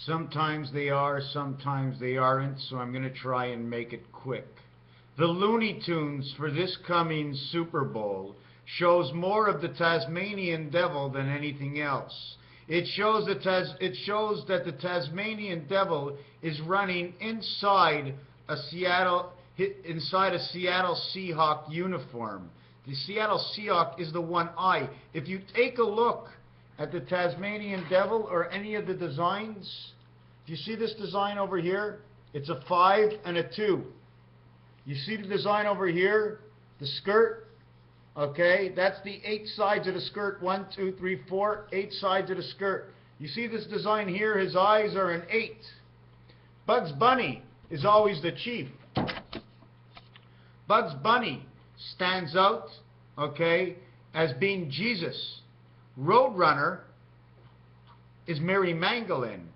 Sometimes they are, sometimes they aren't, so I'm going to try and make it quick. The Looney Tunes for this coming Super Bowl shows more of the Tasmanian devil than anything else. It shows that the Tasmanian devil is running inside a Seattle Seahawk uniform. The Seattle Seahawk is the one eye. If you take a look at the Tasmanian devil or any of the designs, do you see this design over here? It's a 5 and a 2. You see the design over here? The skirt? Okay, that's the 8 sides of the skirt. 1, 2, 3, 4, 8 sides of the skirt. You see this design here? His eyes are an 8. Bugs Bunny is always the chief. Bugs Bunny stands out, okay, as being Jesus. Roadrunner is Mary Magdalene.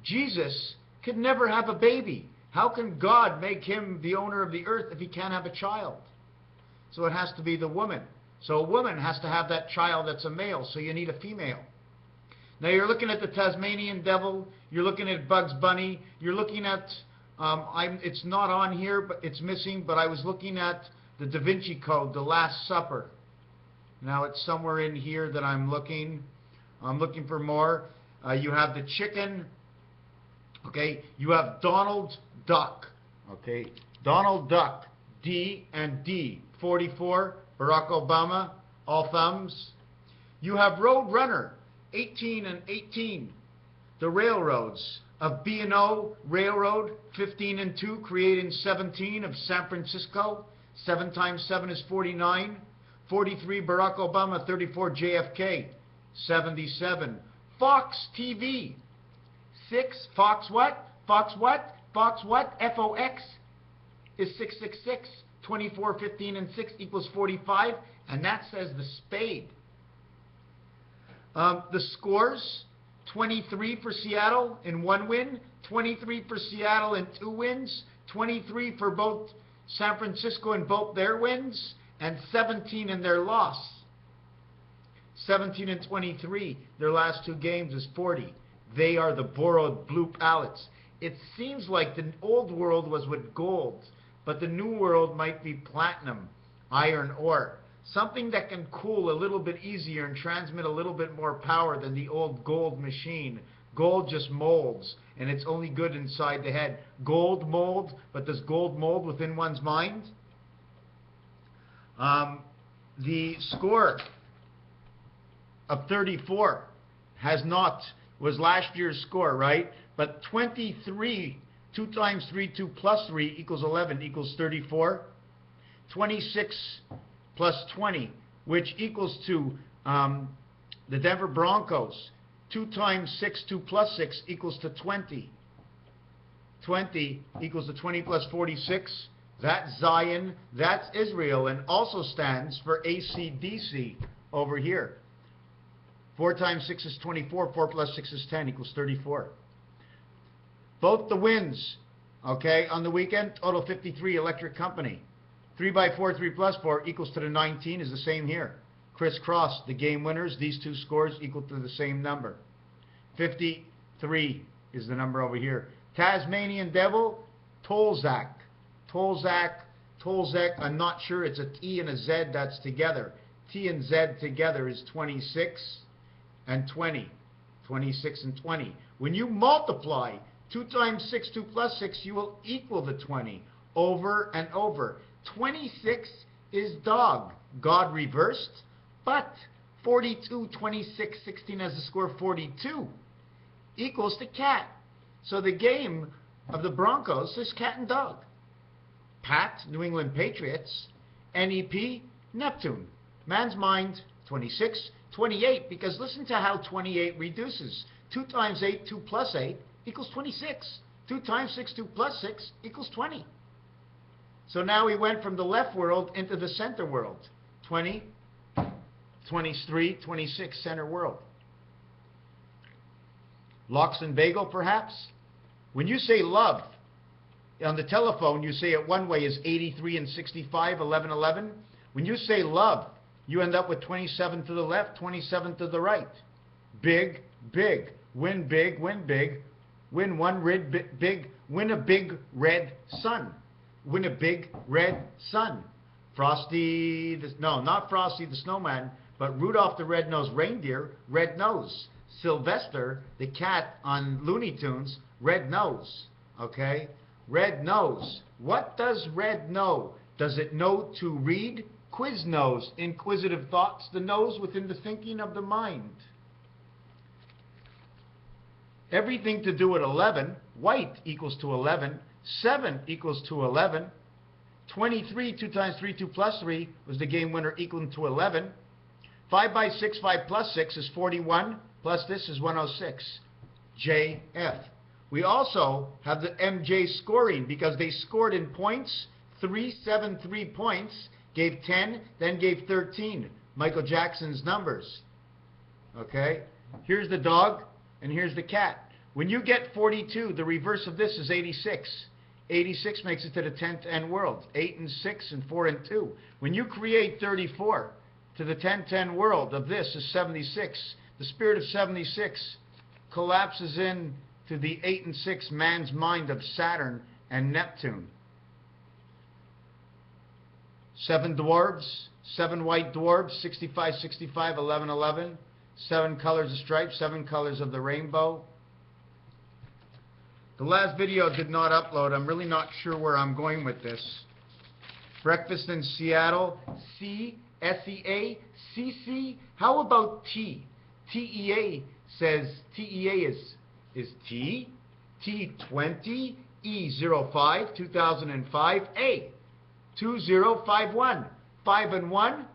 Jesus could never have a baby. How can God make him the owner of the earth if he can't have a child? So it has to be the woman. So a woman has to have that child that's a male, so you need a female. Now you're looking at the Tasmanian devil, you're looking at Bugs Bunny, you're looking at, it's not on here, but it's missing, but I was looking at the Da Vinci Code, the Last Supper. Now it's somewhere in here that I'm looking for more. You have the chicken, okay, you have Donald Duck, okay, Donald Duck, D and D, 44, Barack Obama, all thumbs. You have Roadrunner, 18 and 18, the railroads of B&O Railroad, 15 and 2, creating 17 of San Francisco, 7 times 7 is 49, 43 Barack Obama, 34 JFK, 77. Fox TV, 6, Fox what? Fox what? Fox what? FOX is 666. 24, 15, and 6 equals 45, and that says the spade. The scores, 23 for Seattle in 1 win, 23 for Seattle in 2 wins, 23 for both San Francisco in both their wins, and 17 in their loss. 17 and 23, their last 2 games is 40. They are the borrowed blue pallets. It seems like the old world was with gold, but the new world might be platinum, iron ore. Something that can cool a little bit easier and transmit a little bit more power than the old gold machine. Gold just molds, and it's only good inside the head. Gold mold, but does gold mold within one's mind? The score of 34 was last year's score, right? But 23, 2 times 3, 2 plus 3 equals 11, equals 34. 26 plus 20, which equals to the Denver Broncos. 2 times 6, 2 plus 6 equals to 20. 20 equals to 20 plus 46. That's Zion, that's Israel, and also stands for AC/DC over here. 4 times 6 is 24, 4 plus 6 is 10, equals 34. Both the wins, okay, on the weekend, total 53, Electric Company. 3 by 4, 3 plus 4 equals to the 19 is the same here. Crisscross, the game winners, these 2 scores equal to the same number. 53 is the number over here. Tasmanian Devil, TZOLDEK. TZOLDEK, I'm not sure, it's a T and a Z that's together. T and Z together is 26 and 20. 26 and 20. When you multiply 2 times 6, 2 plus 6, you will equal the 20 over and over. 26 is dog, God reversed, but 42, 26, 16 has the score 42 equals to cat. So the game of the Broncos is cat and dog. Pat, New England Patriots, NEP, Neptune. Man's mind, 26, 28, because listen to how 28 reduces. 2 times 8, 2 plus 8 equals 26. 2 times 6, 2 plus 6 equals 20. So now we went from the left world into the center world. 20, 23, 26, center world. Lox and Bagel, perhaps? When you say love, on the telephone, you say it one way is 83 and 65, 11, 11. When you say love, you end up with 27 to the left, 27 to the right. Big, big. Win big, win big. Win win a big red sun. Win a big red sun. Frosty, no, not Frosty the Snowman, but Rudolph the Red-Nosed Reindeer, red nose. Sylvester the cat on Looney Tunes, red nose. Okay? Red nose. What does red know? Does it know to read? Quiz knows. Inquisitive thoughts. The nose within the thinking of the mind. Everything to do with 11. White equals to 11. 7 equals to 11. 23, 2 times 3, 2 plus 3 was the game winner equaling to 11. 5 by 6, 5 plus 6 is 41. Plus this is 106. JF. We also have the MJ scoring because they scored in points. 373 points. Gave 10, then gave 13. Michael Jackson's numbers. Okay? Here's the dog, and here's the cat. When you get 42, the reverse of this is 86. 86 makes it to the 10th N world. 8 and 6 and 4 and 2. When you create 34 to the 10th N world of this is 76. The spirit of 76 collapses into the 8 and 6 man's mind of Saturn and Neptune. 7 dwarves, 7 white dwarves, 65, 65, 11, 11. 7 colors of stripes, 7 colors of the rainbow. The last video did not upload. I'm really not sure where I'm going with this. Breakfast in Seattle. C, S-E-A, C-C. How about T? T-E-A says, T-E-A is T. T20, E05, 2005, A. 2051. 5 and 1.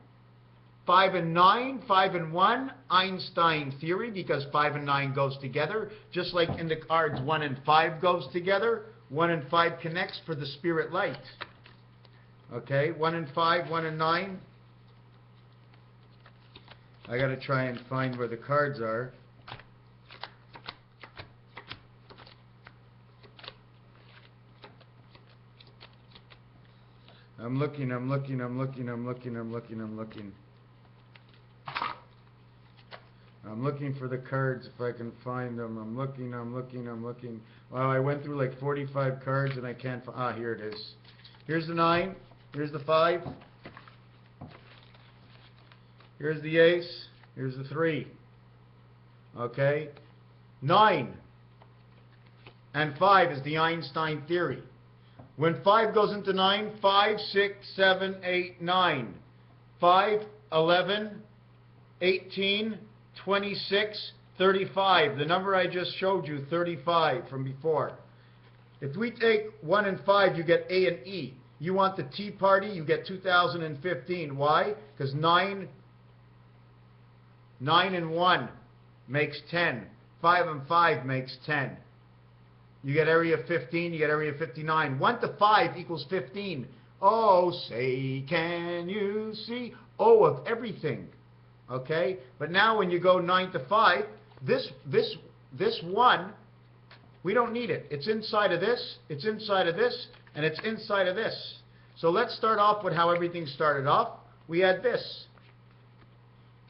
5 and 9, 5 and 1, Einstein theory, because 5 and 9 goes together. Just like in the cards 1 and 5 goes together, 1 and 5 connects for the spirit light. Okay, 1 and 5, 1 and 9. I got to try and find where the cards are. I'm looking. I'm looking for the cards if I can find them. I'm looking. Well, I went through like 45 cards and I can't find. Ah, here it is. Here's the 9. Here's the 5. Here's the ace. Here's the 3. Okay? 9 and 5 is the Einstein theory. When 5 goes into 9, 5, 6, 7, 8, 9. 5, 11, 18, 26, 35. The number I just showed you, 35 from before. If we take 1 and 5, you get A and E. You want the Tea Party, you get 2015. Why? Because 9 and 1 makes 10. 5 and 5 makes 10. You get area 15, you get area 59. 1 to 5 equals 15. Oh, say, can you see? Oh, of everything. Okay? But now when you go 9 to 5, this 1, we don't need it. It's inside of this, it's inside of this, and it's inside of this. So let's start off with how everything started off. We had this.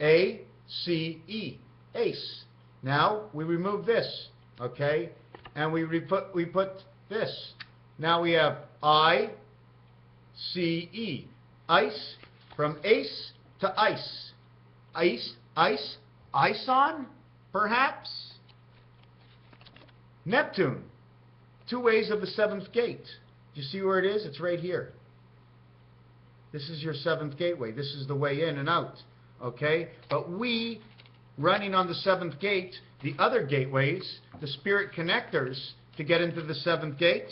A, C, E. Ace. Now we remove this. Okay? And we put this. Now we have I, C, E. Ice. From ace to ice. Ice, ice, Ison, perhaps? Neptune. 2 ways of the 7th gate. Do you see where it is? It's right here. This is your 7th gateway. This is the way in and out. Okay? But we, running on the 7th gate, the other gateways, the spirit connectors, to get into the 7th gate,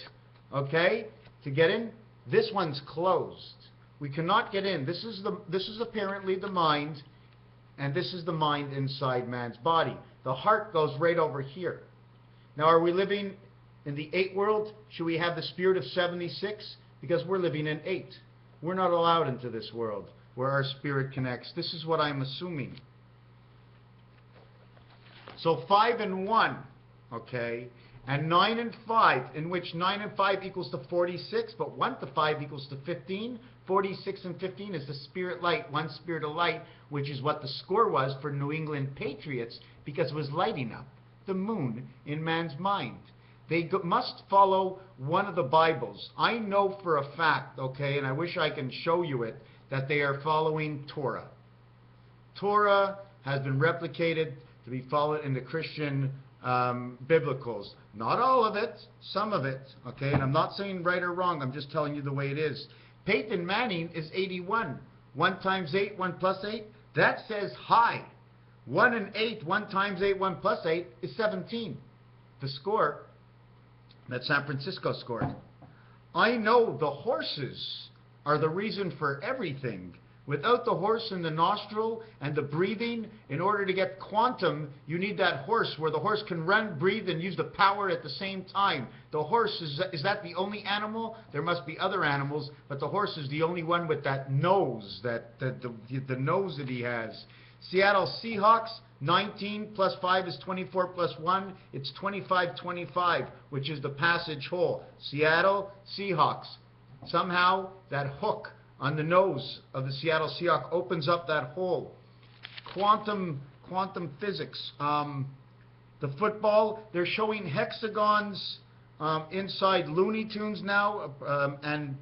okay? To get in, this one's closed. We cannot get in. This is apparently the mind, and this is the mind inside man's body. The heart goes right over here. Now, are we living in the 8 world? Should we have the spirit of 76? Because we're living in 8. We're not allowed into this world where our spirit connects. This is what I'm assuming. So 5 and 1, okay, and 9 and 5, in which 9 and 5 equals to 46, but 1 to 5 equals to 15. 46 and 15 is the spirit light, one spirit of light, which is what the score was for New England Patriots, because it was lighting up the moon in man's mind. They must follow one of the Bibles. I know for a fact, okay, and I wish I can show you it, that they are following Torah. Torah has been replicated to be followed in the Christian biblicals. Not all of it, some of it, okay? And I'm not saying right or wrong, I'm just telling you the way it is. Peyton Manning is 81. 1 times 8, 1 plus 8, that says high. 1 and 8, 1 times 8, 1 plus 8 is 17. The score that San Francisco scored. I know the horses are the reason for everything. Without the horse in the nostril and the breathing, in order to get quantum, you need that horse where the horse can run, breathe, and use the power at the same time. The horse, is that the only animal? There must be other animals, but the horse is the only one with that nose, the nose that he has. Seattle Seahawks, 19 plus 5 is 24 plus 1. It's 25-25, which is the passage hole. Seattle Seahawks. Somehow, that hook on the nose of the Seattle Seahawks opens up that hole. Quantum physics. The football, they're showing hexagons inside Looney Tunes now, and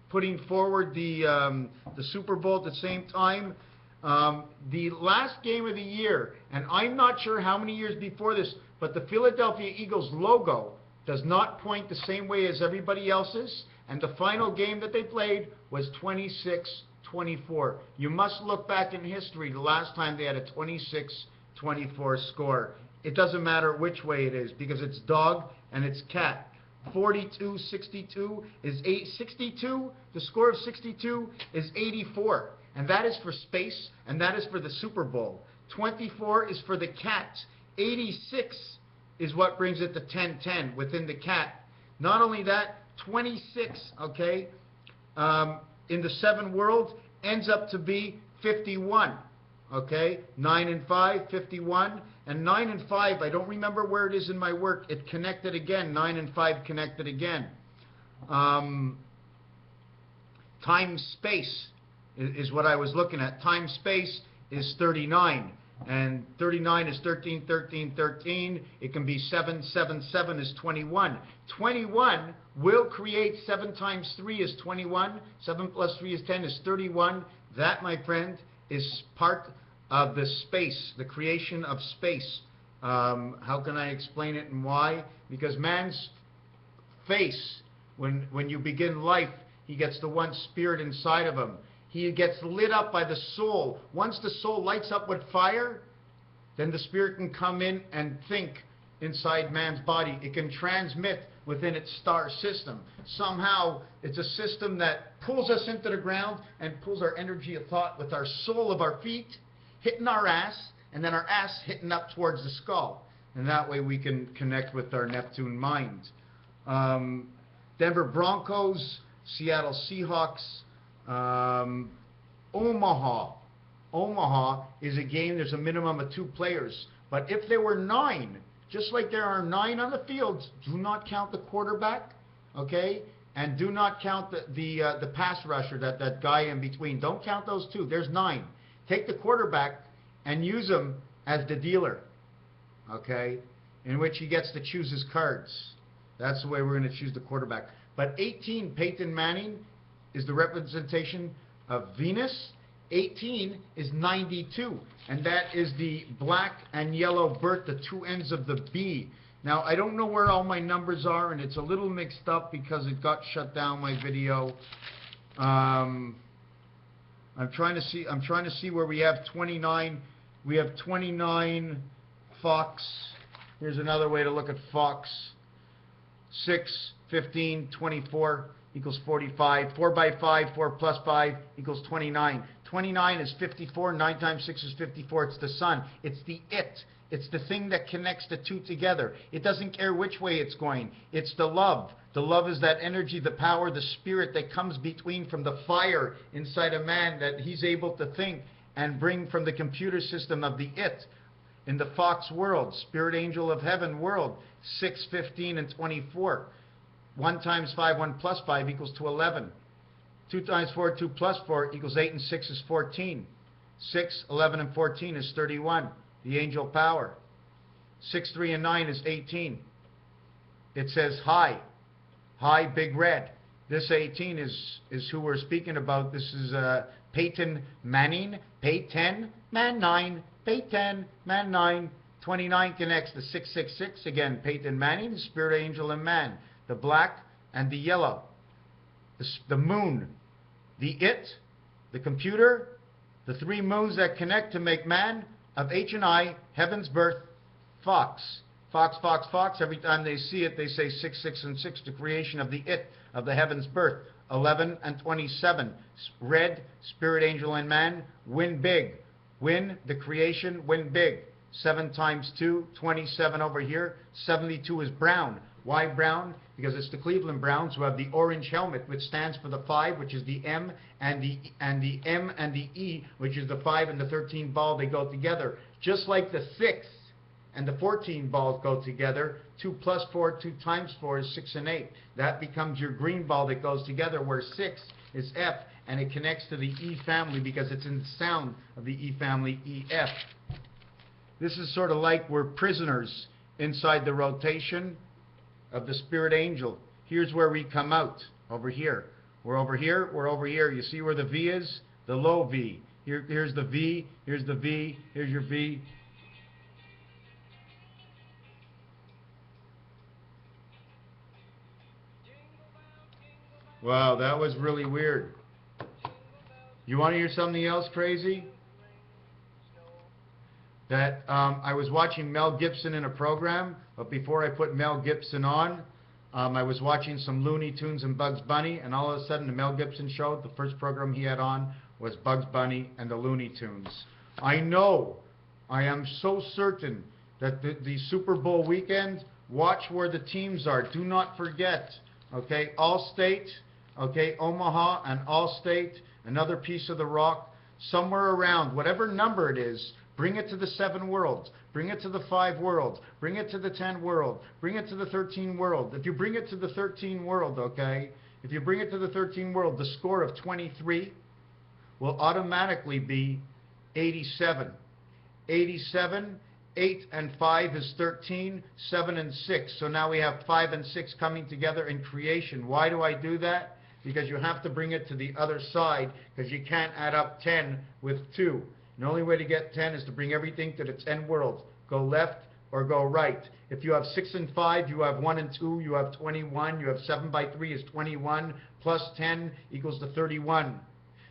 putting forward the Super Bowl at the same time. The last game of the year, and I'm not sure how many years before this, but the Philadelphia Eagles logo does not point the same way as everybody else's. And the final game that they played was 26-24. You must look back in history the last time they had a 26-24 score. It doesn't matter which way it is because it's dog and it's cat. 42-62 is 62. The score of 62 is 84. And that is for space, and that is for the Super Bowl. 24 is for the cat. 86 is what brings it to 10-10 within the cat. Not only that, 26, okay, in the 7 worlds ends up to be 51, okay? 9 and 5, 51, and 9 and 5, I don't remember where it is in my work. It connected again, 9 and 5 connected again. Time-space is what I was looking at. Time-space is 39. And 39 is 13, 13, 13. It can be 7, 7, 7 is 21. 21 will create 7 times 3 is 21. 7 plus 3 is 10 is 31. That, my friend, is part of the space, the creation of space. How can I explain it and why? Because man's face, when you begin life, he gets the one spirit inside of him. He gets lit up by the soul. Once the soul lights up with fire, then the spirit can come in and think inside man's body. It can transmit within its star system. Somehow, it's a system that pulls us into the ground and pulls our energy of thought with our sole of our feet hitting our ass, and then our ass hitting up towards the skull. And that way we can connect with our Neptune mind. Denver Broncos, Seattle Seahawks, Omaha. Omaha is a game, there's a minimum of 2 players. But if there were 9, just like there are 9 on the field, do not count the quarterback, okay? And do not count the pass rusher, that guy in between. Don't count those 2. There's 9. Take the quarterback and use him as the dealer, okay? In which he gets to choose his cards. That's the way we're going to choose the quarterback. But 18, Peyton Manning, is the representation of Venus. 18 is 92, and that is the black and yellow birth, the 2 ends of the B. Now, I don't know where all my numbers are, and it's a little mixed up because it got shut down, my video. I'm trying to see where we have 29. We have 29 Fox. Here's another way to look at Fox. 6, 15, 24. Equals 45. 4 by 5, 4 plus 5 equals 29. 29 is 54. 9 times 6 is 54. It's the sun. It's the it. It's the thing that connects the 2 together. It doesn't care which way it's going. It's the love. The love is that energy, the power, the spirit that comes between from the fire inside a man that he's able to think and bring from the computer system of the it. In the Fox world, spirit angel of heaven world, 6, 15, and 24. 1 times 5, 1 plus 5 equals to 11. 2 times 4, 2 plus 4 equals 8, and 6 is 14. 6, 11, and 14 is 31. The angel power. 6, 3, and 9 is 18. it says hi. Hi, Big Red. This 18 is who we're speaking about. This is Peyton Manning. Peyton, man 9. Peyton, man 9. 29 connects to 666. Again, Peyton Manning, spirit angel and man. The black and the yellow. The moon. The it. The computer. The three moons that connect to make man. Of H and I, heaven's birth, fox. Fox, fox, fox. Every time they see it, they say 6, 6, and 6. The creation of the it, of the heaven's birth. 11 and 27. Red, spirit angel and man. Win big. Win, the creation, win big. 7 times 2, 27 over here. 72 is brown. Why brown? Because it's the Cleveland Browns who have the orange helmet, which stands for the 5, which is the M, and the M and the E, which is the 5 and the 13 ball. They go together. Just like the 6 and the 14 balls go together. 2 plus 4, 2 times 4 is 6 and 8. That becomes your green ball that goes together, where 6 is F, and it connects to the E family because it's in the sound of the E family, EF. This is sort of like we're prisoners inside the rotation of the spirit angel. Here's where we come out, over here. We're over here, we're over here. You see where the V is? The low V. Here's the V, here's the V, here's your V. Wow, that was really weird. You want to hear something else crazy? That I was watching Mel Gibson in a program, but before I put Mel Gibson on, I was watching some Looney Tunes and Bugs Bunny, and all of a sudden the Mel Gibson show, the first program he had on was Bugs Bunny and the Looney Tunes. I know, I am so certain that the Super Bowl weekend, watch where the teams are. Do not forget, okay, Allstate, okay, Omaha and Allstate, another piece of the rock, somewhere around, whatever number it is, bring it to the 7 worlds. Bring it to the 5 worlds. Bring it to the 10 world. Bring it to the 13 world. If you bring it to the 13 world, okay, if you bring it to the 13 world, the score of 23 will automatically be 87. 87, 8 and 5 is 13, 7 and 6. So now we have 5 and 6 coming together in creation. Why do I do that? Because you have to bring it to the other side, because you can't add up 10 with 2. The only way to get 10 is to bring everything to the 10 worlds. Go left or go right. If you have 6 and 5, you have 1 and 2, you have 21. You have 7 by 3 is 21, plus 10 equals to 31.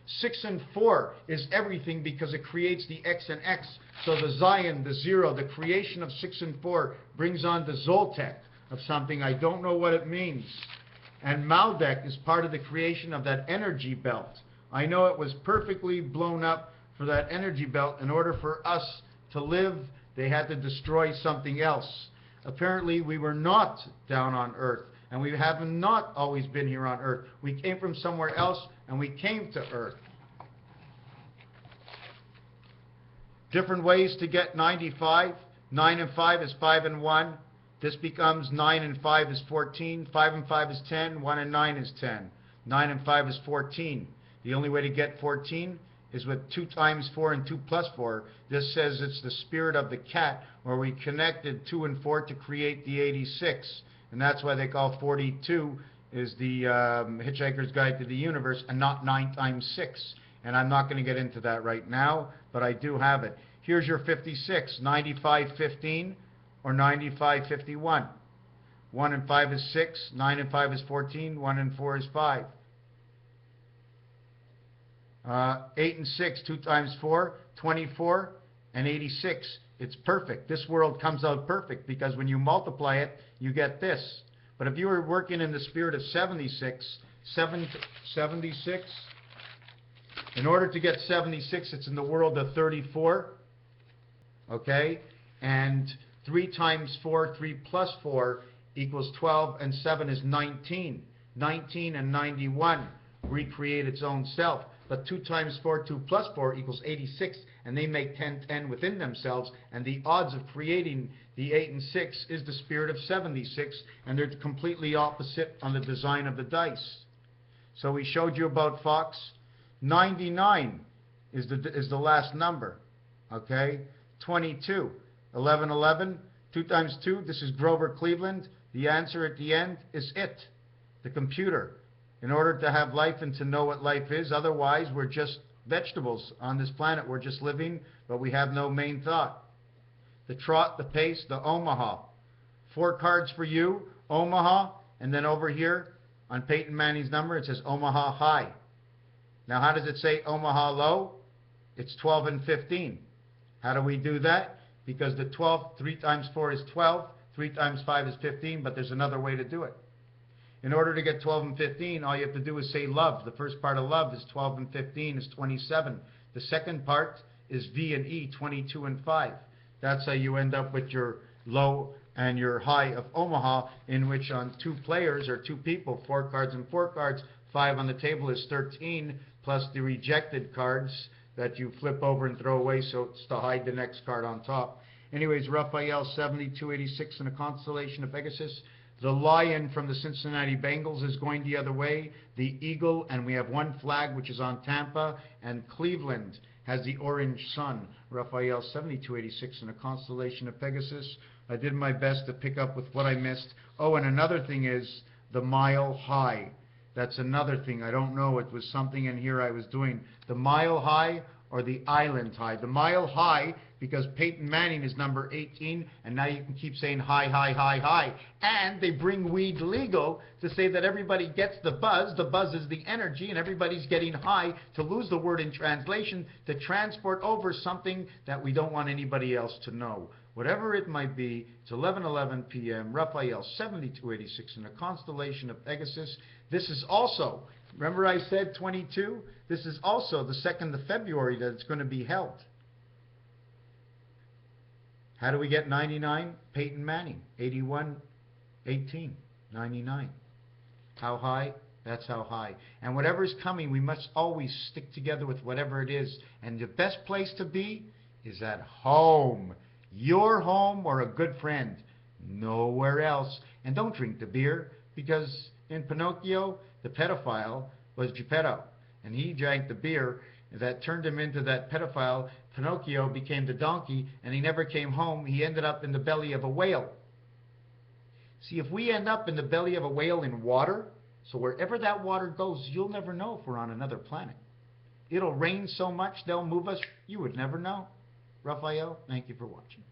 6 and 4 is everything because it creates the X and X. So the Zion, the 0, the creation of 6 and 4 brings on the TZOLDEK of something. I don't know what it means. And Maldek is part of the creation of that energy belt. I know it was perfectly blown up for that energy belt. In order for us to live, they had to destroy something else. Apparently, we were not down on Earth, and we have not always been here on Earth. We came from somewhere else, and we came to Earth. Different ways to get 95. 9 and 5 is 5 and 1. This becomes 9 and 5 is 14. 5 and 5 is 10. 1 and 9 is 10. 9 and 5 is 14. The only way to get 14 is with 2 times 4 and 2 plus 4. This says it's the spirit of the cat, where we connected 2 and 4 to create the 86. And that's why they call 42 is the Hitchhiker's Guide to the Universe, and not 9 times 6. And I'm not going to get into that right now, but I do have it. Here's your 56, 95, 15, or 95, 51. 1 and 5 is 6, 9 and 5 is 14, 1 and 4 is 5. 8 and 6, 2 times 4, 24, and 86. It's perfect. This world comes out perfect because when you multiply it, you get this. But if you were working in the spirit of 76, 76, in order to get 76, it's in the world of 34, okay? And 3 times 4, 3 plus 4 equals 12, and 7 is 19. 19 and 91 recreate its own self. But 2 times 4, 2 plus 4 equals 86, and they make 10, 10 within themselves, and the odds of creating the 8 and 6 is the spirit of 76, and they're completely opposite on the design of the dice. So we showed you about Fox. 99 is the last number, okay? 22, 11, 11, 2 times 2, this is Grover Cleveland. The answer at the end is it, the computer. In order to have life and to know what life is, otherwise we're just vegetables on this planet. We're just living, but we have no main thought. The trot, the pace, the Omaha. 4 cards for you, Omaha, and then over here on Peyton Manning's number it says Omaha High. Now how does it say Omaha Low? It's 12 and 15. How do we do that? Because the 12, 3 times 4 is 12, 3 times 5 is 15, but there's another way to do it. In order to get 12 and 15, all you have to do is say love. The first part of love is 12 and 15 is 27. The second part is V and E, 22 and 5. That's how you end up with your low and your high of Omaha, in which on 2 players or 2 people, 4 cards and 4 cards, 5 on the table is 13, plus the rejected cards that you flip over and throw away, so it's to hide the next card on top. Anyways, Raphael 7286 in the constellation of Pegasus. The lion from the Cincinnati Bengals is going the other way. The eagle, and we have 1 flag which is on Tampa, and Cleveland has the orange sun. Raphael 7286 in the constellation of Pegasus. I did my best to pick up with what I missed. Oh, and another thing is the mile high. That's another thing. I don't know. It was something in here I was doing. The mile high or the island high. The mile high because Peyton Manning is number 18, and now you can keep saying high, high, high, high. And they bring weed legal to say that everybody gets the buzz. The buzz is the energy, and everybody's getting high, to lose the word in translation, to transport over something that we don't want anybody else to know. Whatever it might be, it's 11:11 p.m. Raphael 7286 in the constellation of Pegasus. This is also, remember I said 22? This is also the 2nd of February that it's going to be held. How do we get 99? Peyton Manning, 81, 18, 99. How high? That's how high. And whatever's coming, we must always stick together with whatever it is. And the best place to be is at home. Your home or a good friend. Nowhere else. And don't drink the beer, because in Pinocchio, the pedophile was Geppetto. And he drank the beer that turned him into that pedophile. Pinocchio became the donkey, and he never came home. He ended up in the belly of a whale. See, if we end up in the belly of a whale in water, so wherever that water goes, you'll never know if we're on another planet. It'll rain so much, they'll move us, you would never know. Raphael, thank you for watching.